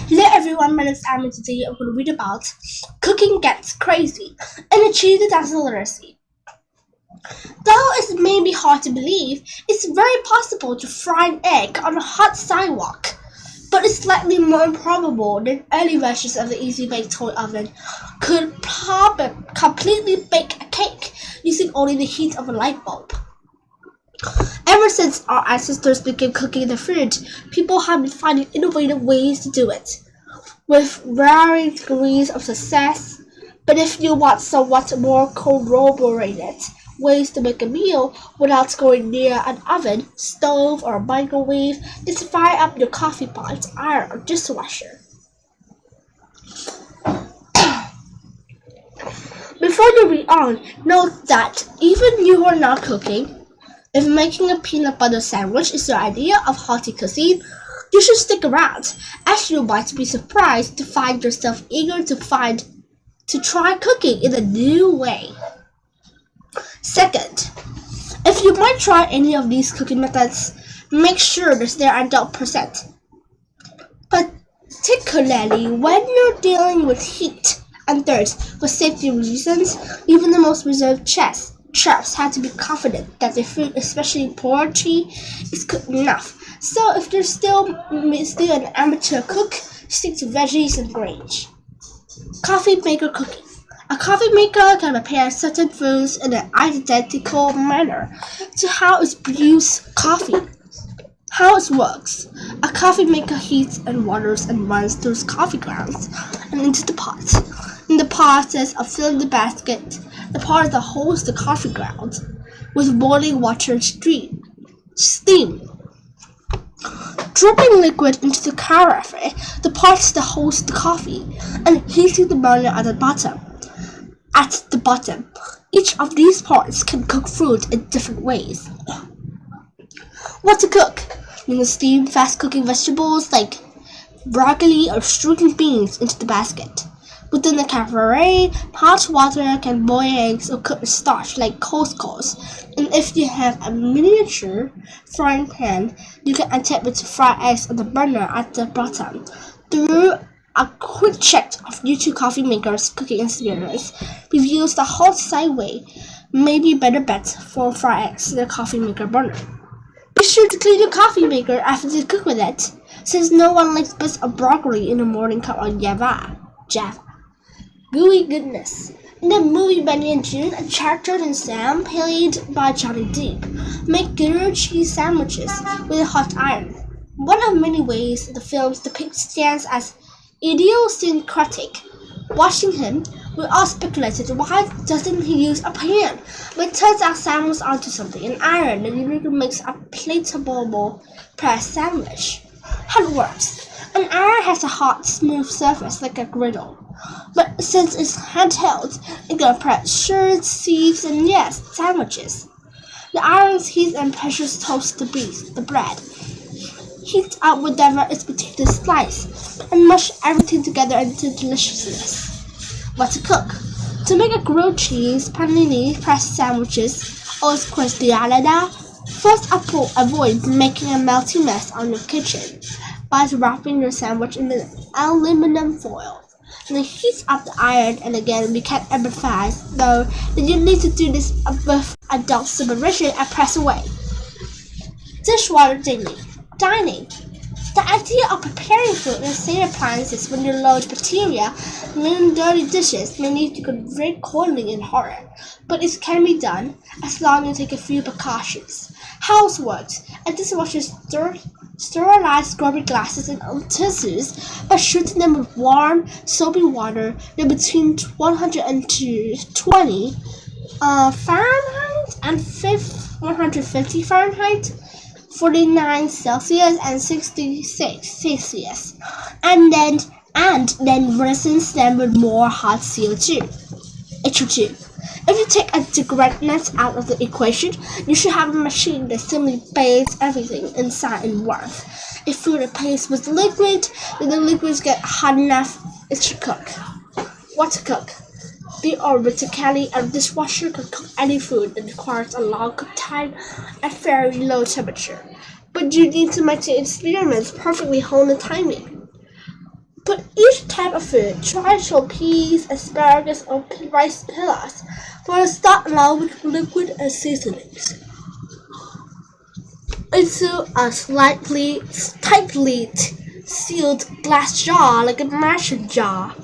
Hello everyone, my name is Amy. Today I'm going to read about Cooking Gets Crazy and Achieve the Digital Literacy. Though it may be hard to believe, it's very possible to fry an egg on a hot sidewalk, but it's slightly more improbable that early versions of the Easy Bake Toy oven could completely bake a cake using only the heat of a light bulb. Ever since our ancestors began cooking their food, people have been finding innovative ways to do it, with varying degrees of success. But if you want somewhat more corroborated ways to make a meal without going near an oven, stove, or microwave, just fire up your coffee pot, iron, or dishwasher. Before you read on, note that even you are not cooking. If making a peanut butter sandwich is your idea of hearty cuisine, you should stick around, as you might be surprised to find yourself eager to try cooking in a new way. Second, if you might try any of these cooking methods, make sure that they are adult percent. Particularly when you're dealing with heat and dirt for safety reasons, even the most reserved chefs have to be confident that their food, especially poultry, is cooked enough. So if you're still an amateur cook, stick to veggies and grains. Coffee maker cooking. A coffee maker can prepare certain foods in an identical manner to how it brews coffee. How it works. A coffee maker heats and waters and runs those coffee grounds and into the pot. In the process of filling the basket, the part that holds the coffee grounds with boiling water and steam. Dripping liquid into the carafe, the part that holds the coffee, and heating the burner at the bottom. Each of these parts can cook food in different ways. What to cook? You can steam fast-cooking vegetables like broccoli or string beans into the basket. Within the cafe, hot water can boil eggs or cook starch like couscous. And if you have a miniature frying pan, you can attempt to fry eggs on the burner at the bottom. Through a quick check of YouTube coffee makers' cooking experience, reveals the hot side way may be better bet for fry eggs in the coffee maker burner. Be sure to clean your coffee maker after you cook with it, since no one likes bits of broccoli in a morning cup of Java. Gooey goodness. In the movie Benny and June, a character named Sam, played by Johnny Depp, make grilled cheese sandwiches with a hot iron. One of many ways the film depicts Stan as idiosyncratic. Watching him, we all speculated why doesn't he use a pan, but it turns out Sam was onto something, an iron that really makes a plateable pressed sandwich. How it works. An iron has a hot, smooth surface like a griddle. But since it's handheld, it can press shirts, sieves, and yes, sandwiches. The iron's heat and pressure toast the bread. Heat up whatever is between the slice, and mush everything together into deliciousness. What to cook? To make a grilled cheese, panini pressed sandwiches, or quesadilla, first avoid making a melty mess on your kitchen by wrapping your sandwich in an aluminum foil. And then heat up the iron, and again we can emphasize though that you need to do this with adult supervision and press away. Dishwater dining. The idea of preparing food in the same appliances when you load bacteria and dirty dishes may need to go very coldly and hard, but it can be done as long as you take a few precautions. Houseworks. A dishwasher sterilize scrubby glasses and utensils by shooting them with warm, soapy water in between 120 Fahrenheit and 150 Fahrenheit, 49 Celsius and 66 Celsius, and then rinse them with more hot HO2. If you take a degrantness out of the equation, you should have a machine that simply bathes everything inside in warmth. If food is placed with liquid, then the liquids get hot enough it should cook. What to cook? Theoretically, a dishwasher can cook any food that requires a long cook time at very low temperature, but you need to make the experiments perfectly hone the timing. Put each type of food, traditional peas, asparagus, or rice pillas, for a start along with liquid and seasonings into a slightly tightly sealed glass jar like a mason jar.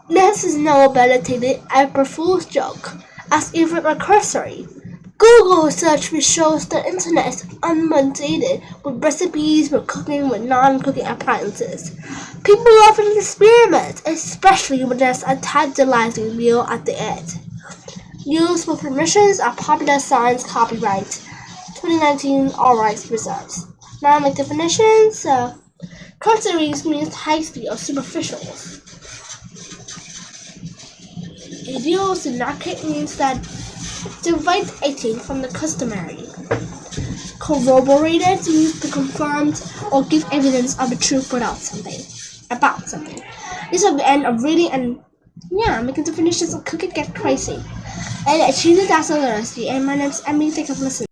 This is now validated as Fool's joke, as even a cursory Google search shows the internet is inundated with recipes for cooking with non-cooking appliances. People often experiment, especially when there's a tantalizing meal at the end. Use with permissions are Popular Science copyright 2019 all rights reserved. Now make definitions. Cursories means tasty or superficial. Idiosyncratic means that deviating from the customary. Corroborated means to confirm or give evidence of the truth about something. This is the end of reading and making definitions of cooking get crazy. And achieving that's all. And my name's Emmy. Thank you for listening.